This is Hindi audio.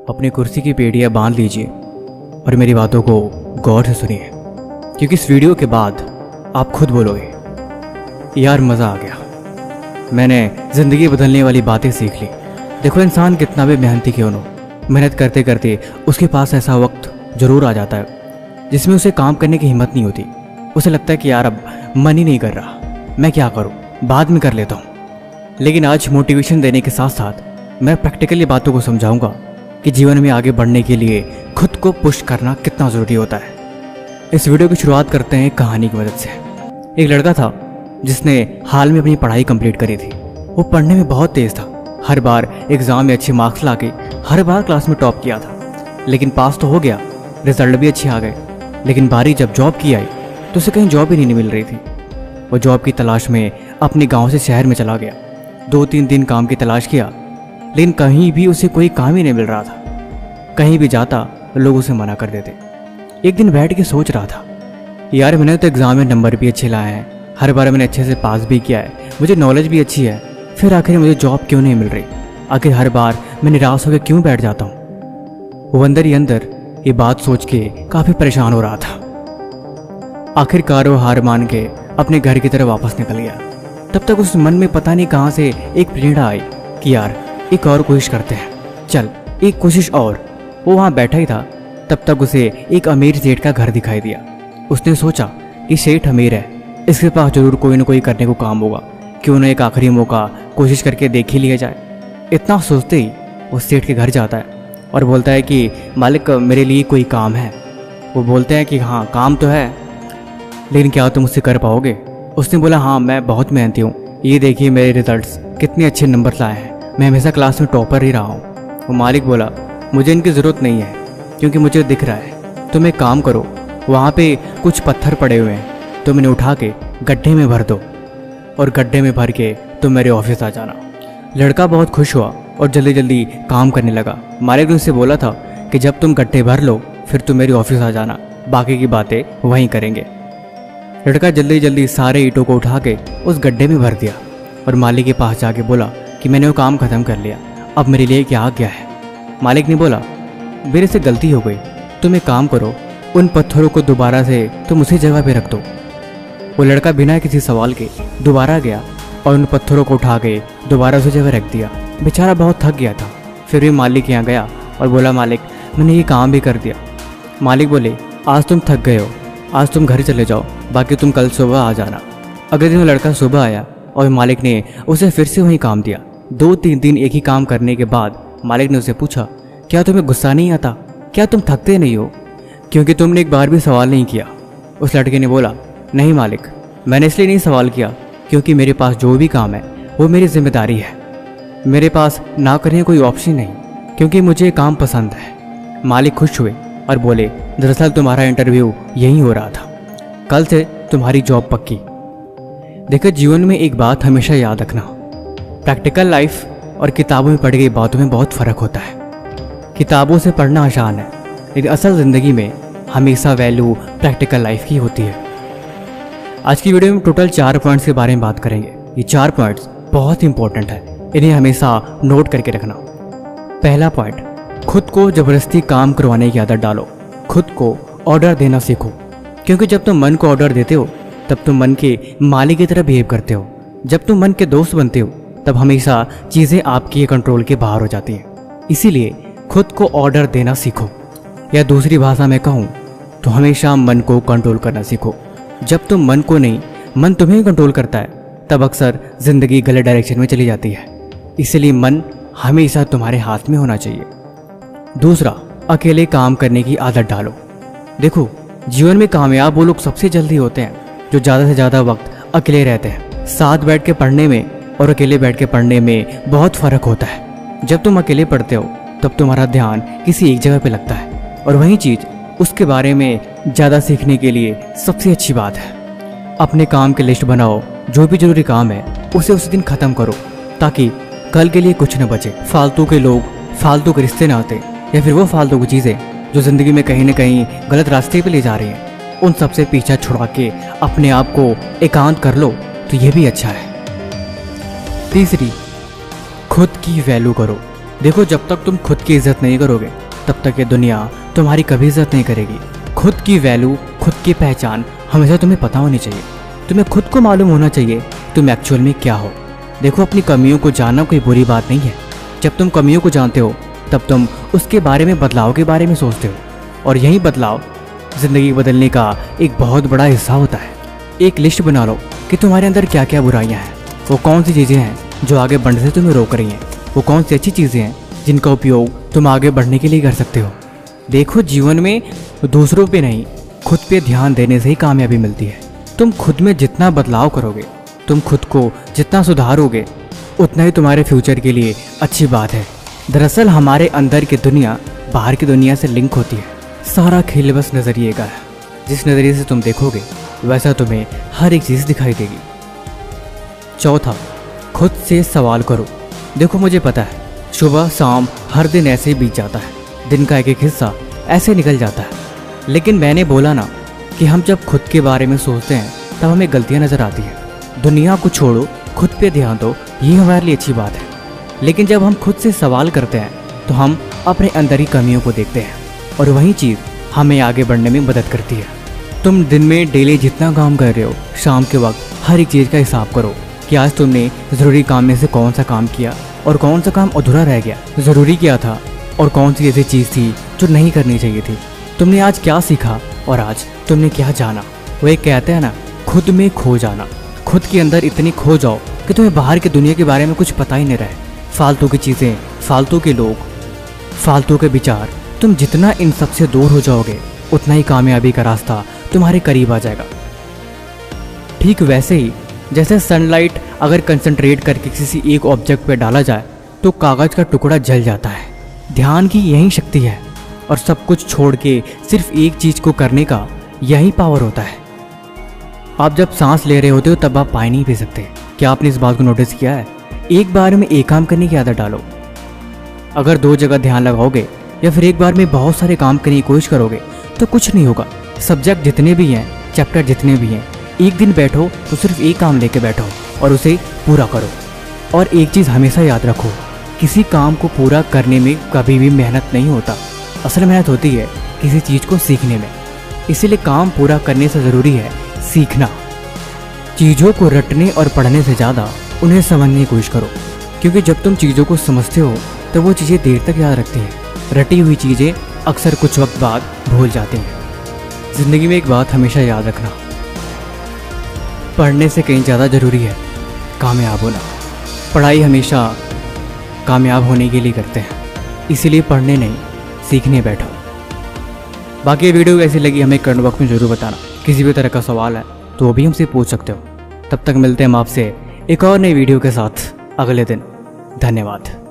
अपनी कुर्सी की पेटियाँ बांध लीजिए और मेरी बातों को गौर से सुनिए, क्योंकि इस वीडियो के बाद आप खुद बोलोगे यार मज़ा आ गया, मैंने ज़िंदगी बदलने वाली बातें सीख ली। देखो, इंसान कितना भी मेहनती क्यों न हो, मेहनत करते करते उसके पास ऐसा वक्त ज़रूर आ जाता है जिसमें उसे काम करने की हिम्मत नहीं होती। उसे लगता है कि यार अब मन ही नहीं कर रहा, मैं क्या करूं, बाद में कर लेता हूं। लेकिन आज मोटिवेशन देने के साथ साथ मैं प्रैक्टिकली बातों को समझाऊंगा कि जीवन में आगे बढ़ने के लिए खुद को पुश करना कितना ज़रूरी होता है। इस वीडियो की शुरुआत करते हैं एक कहानी की मदद से। एक लड़का था जिसने हाल में अपनी पढ़ाई कंप्लीट करी थी। वो पढ़ने में बहुत तेज़ था, हर बार एग्ज़ाम में अच्छे मार्क्स लाके हर बार क्लास में टॉप किया था। लेकिन पास तो हो गया, रिजल्ट भी अच्छे आ गए, लेकिन बारी जब जॉब की आई तो उसे कहीं जॉब ही नहीं मिल रही थी। वो जॉब की तलाश में अपने गांव से शहर में चला गया। 2-3 दिन काम की तलाश किया, लेकिन कहीं भी उसे कोई काम ही नहीं मिल रहा था। कहीं भी जाता लोग उसे मना कर देते। एक दिन बैठ के सोच रहा था, यार मैंने तो एग्ज़ाम में नंबर भी अच्छे लाए हैं, हर बार मैंने अच्छे से पास भी किया है, मुझे नॉलेज भी अच्छी है, फिर आखिर मुझे जॉब क्यों नहीं मिल रही? आखिर हर बार मैं निराश होकर क्यों बैठ जाता हूँ? वो अंदर ही अंदर ये बात सोच के काफ़ी परेशान हो रहा था। आखिरकार वो हार मान के अपने घर की तरफ वापस निकल गया। तब तक उस मन में पता नहीं कहाँ से एक प्रेरणा आई कि यार एक और कोशिश करते हैं, चल एक कोशिश और। वो वहाँ बैठा ही था, तब तक उसे एक अमीर सेठ का घर दिखाई दिया। उसने सोचा कि सेठ अमीर है, इसके पास जरूर कोई ना कोई करने को काम होगा, क्यों ना एक आखिरी मौका कोशिश करके देख ही लिया जाए। इतना सोचते ही वो सेठ के घर जाता है और बोलता है कि मालिक मेरे लिए कोई काम है। वो बोलते हैं कि हाँ काम तो है, लेकिन क्या तुम उससे कर पाओगे? उसने बोला हाँ मैं बहुत मेहनती हूँ, ये देखिए मेरे रिजल्ट्स कितने अच्छे नंबर लाए हैं, मैं हमेशा क्लास में टॉपर ही रहा हूँ। वो मालिक बोला मुझे इनकी ज़रूरत नहीं है, क्योंकि मुझे दिख रहा है। तुम एक काम करो, वहाँ पे कुछ पत्थर पड़े हुए हैं, तुम इन्हें उठा के गड्ढे में भर दो और गड्ढे में भर के तुम मेरे ऑफिस आ जाना। लड़का बहुत खुश हुआ और जल्दी जल्दी काम करने लगा। मालिक ने उससे बोला था कि जब तुम गड्ढे भर लो फिर तुम मेरी ऑफिस आ जाना, बाकी की बातें वहीं करेंगे। लड़का जल्दी जल्दी सारे ईंटों को उठा के उस गड्ढे में भर दिया और मालिक के पास जाके बोला कि मैंने वो काम ख़त्म कर लिया, अब मेरे लिए क्या आ गया है? मालिक ने बोला मेरे से गलती हो गई, तुम एक काम करो, उन पत्थरों को दोबारा से तुम उसी जगह पे रख दो। वो लड़का बिना किसी सवाल के दोबारा गया और उन पत्थरों को उठा के दोबारा उसी जगह रख दिया। बेचारा बहुत थक गया था, फिर भी मालिक के यहाँ गया और बोला मालिक मैंने ये काम भी कर दिया। मालिक बोले आज तुम थक गए हो, आज तुम घर चले जाओ, बाकी तुम कल सुबह आ जाना। अगले दिन लड़का सुबह आया और मालिक ने उसे फिर से वही काम दिया। 2-3 दिन एक ही काम करने के बाद मालिक ने उसे पूछा क्या तुम्हें गुस्सा नहीं आता? क्या तुम थकते नहीं हो? क्योंकि तुमने एक बार भी सवाल नहीं किया। उस लड़के ने बोला नहीं मालिक, मैंने इसलिए नहीं सवाल किया क्योंकि मेरे पास जो भी काम है वो मेरी जिम्मेदारी है, मेरे पास ना करने कोई ऑप्शन नहीं, क्योंकि मुझे काम पसंद है। मालिक खुश हुए और बोले दरअसल तुम्हारा इंटरव्यू यही हो रहा था, कल से तुम्हारी जॉब पक्की। देखो, जीवन में एक बात हमेशा याद रखना, प्रैक्टिकल लाइफ और किताबों में पढ़ी गई बातों में बहुत फ़र्क होता है। किताबों से पढ़ना आसान है, लेकिन असल ज़िंदगी में हमेशा वैल्यू प्रैक्टिकल लाइफ की होती है। आज की वीडियो में टोटल 4 पॉइंट्स के बारे में बात करेंगे। ये 4 पॉइंट्स बहुत इंपॉर्टेंट है, इन्हें हमेशा नोट करके रखना। पहला पॉइंट, खुद को ज़बरदस्ती काम करवाने की आदत डालो। खुद को ऑर्डर देना सीखो, क्योंकि जब तुम मन को ऑर्डर देते हो तब तुम मन के मालिक की तरह बिहेव करते हो। जब तुम मन के दोस्त बनते हो तब हमेशा चीज़ें आपके कंट्रोल के बाहर हो जाती हैं। इसीलिए खुद को ऑर्डर देना सीखो, या दूसरी भाषा में कहूँ तो हमेशा मन को कंट्रोल करना सीखो। जब तुम मन को नहीं, मन तुम्हें कंट्रोल करता है, तब अक्सर ज़िंदगी गलत डायरेक्शन में चली जाती है। इसलिए मन हमेशा तुम्हारे हाथ में होना चाहिए। दूसरा, अकेले काम करने की आदत डालो। देखो, जीवन में कामयाब वो लोग सबसे जल्दी होते हैं जो ज़्यादा से ज़्यादा वक्त अकेले रहते हैं। साथ बैठ के पढ़ने में और अकेले बैठ के पढ़ने में बहुत फ़र्क होता है। जब तुम अकेले पढ़ते हो तब तुम्हारा ध्यान किसी एक जगह पे लगता है, और वही चीज़ उसके बारे में ज़्यादा सीखने के लिए सबसे अच्छी बात है। अपने काम की लिस्ट बनाओ, जो भी जरूरी काम है उसे उस दिन ख़त्म करो, ताकि कल के लिए कुछ न बचे। फालतू के लोग, फालतू के रिश्ते ना आते, या फिर वो फालतू की चीज़ें जो ज़िंदगी में कहीं ना कहीं गलत रास्ते पे ले जा रही हैं, उन सब से पीछा छुड़ा के अपने आप को एकांत कर लो तो ये भी अच्छा है। तीसरी, खुद की वैल्यू करो। देखो, जब तक तुम खुद की इज्जत नहीं करोगे तब तक ये दुनिया तुम्हारी कभी इज्जत नहीं करेगी। खुद की वैल्यू, खुद की पहचान हमेशा तुम्हें पता होनी चाहिए। तुम्हें खुद को मालूम होना चाहिए तुम एक्चुअल में क्या हो। देखो, अपनी कमियों को जानना कोई बुरी बात नहीं है। जब तुम कमियों को जानते हो तब तुम उसके बारे में, बदलाव के बारे में सोचते हो, और यही बदलाव ज़िंदगी बदलने का एक बहुत बड़ा हिस्सा होता है। एक लिस्ट बना लो कि तुम्हारे अंदर क्या क्या बुराइयां हैं, वो कौन सी चीज़ें हैं जो आगे बढ़ने से तुम्हें रोक रही हैं, वो कौन सी अच्छी चीज़ें हैं जिनका उपयोग तुम आगे बढ़ने के लिए कर सकते हो। देखो, जीवन में दूसरों पे नहीं, खुद पे ध्यान देने से ही कामयाबी मिलती है। तुम खुद में जितना बदलाव करोगे, तुम खुद को जितना सुधारोगे, उतना ही तुम्हारे फ्यूचर के लिए अच्छी बात है। दरअसल हमारे अंदर की दुनिया बाहर की दुनिया से लिंक होती है। सारा खेल बस नज़रिए का है। जिस नज़रिए से तुम देखोगे वैसा तुम्हें हर एक चीज़ दिखाई देगी। चौथा, खुद से सवाल करो। देखो, मुझे पता है सुबह शाम हर दिन ऐसे ही बीत जाता है, दिन का एक एक हिस्सा ऐसे निकल जाता है, लेकिन मैंने बोला ना कि हम जब खुद के बारे में सोचते हैं तब हमें गलतियां नज़र आती हैं। दुनिया को छोड़ो, खुद पे ध्यान दो, ये हमारे लिए अच्छी बात है। लेकिन जब हम खुद से सवाल करते हैं तो हम अपने अंदर ही कमियों को देखते हैं, और वही चीज़ हमें आगे बढ़ने में मदद करती है। तुम दिन में डेली जितना काम कर रहे हो, शाम के वक्त हर एक चीज़ का हिसाब करो कि आज तुमने ज़रूरी काम में से कौन सा काम किया और कौन सा काम अधूरा रह गया। ज़रूरी क्या था और कौन सी ऐसी चीज़ थी जो नहीं करनी चाहिए थी। तुमने आज क्या सीखा और आज तुमने क्या जाना। वो एक कहते हैं ना, खुद में खो जाना। खुद के अंदर इतनी खो जाओ कि तुम्हें बाहर की दुनिया के बारे में कुछ पता ही नहीं रहे। फालतू की चीज़ें, फालतू के लोग, फालतू के विचार, तुम जितना इन सब से दूर हो जाओगे उतना ही कामयाबी का रास्ता तुम्हारे करीब आ जाएगा। ठीक वैसे ही जैसे सनलाइट अगर कंसंट्रेट करके किसी एक ऑब्जेक्ट पे डाला जाए तो कागज़ का टुकड़ा जल जाता है। ध्यान की यही शक्ति है, और सब कुछ छोड़ के सिर्फ एक चीज़ को करने का यही पावर होता है। आप जब सांस ले रहे होते हो तब आप पानी नहीं पी सकते। क्या आपने इस बात को नोटिस किया है? एक बार में एक काम करने की आदत डालो। अगर दो जगह ध्यान लगाओगे या फिर एक बार में बहुत सारे काम करने की कोशिश करोगे तो कुछ नहीं होगा। सब्जेक्ट जितने भी हैं, चैप्टर जितने भी हैं, एक दिन बैठो तो सिर्फ एक काम लेके बैठो और उसे पूरा करो। और एक चीज़ हमेशा याद रखो, किसी काम को पूरा करने में कभी भी मेहनत नहीं होता। असल मेहनत होती है किसी चीज़ को सीखने में। इसीलिए काम पूरा करने से ज़रूरी है सीखना। चीज़ों को रटने और पढ़ने से ज़्यादा उन्हें समझने की कोशिश करो, क्योंकि जब तुम चीज़ों को समझते हो तो वो चीज़ें देर तक याद रखती हैं। रटी हुई चीज़ें अक्सर कुछ वक्त बाद भूल जाती हैं। ज़िंदगी में एक बात हमेशा याद रखना, पढ़ने से कहीं ज़्यादा ज़रूरी है कामयाब होना। पढ़ाई हमेशा कामयाब होने के लिए करते हैं, इसीलिए पढ़ने नहीं, सीखने बैठो। बाकी वीडियो कैसी लगी हमें कमेंट बॉक्स में ज़रूर बताना। किसी भी तरह का सवाल है तो वो भी हमसे पूछ सकते हो। तब तक मिलते हैं हम आपसे एक और नई वीडियो के साथ अगले दिन। धन्यवाद।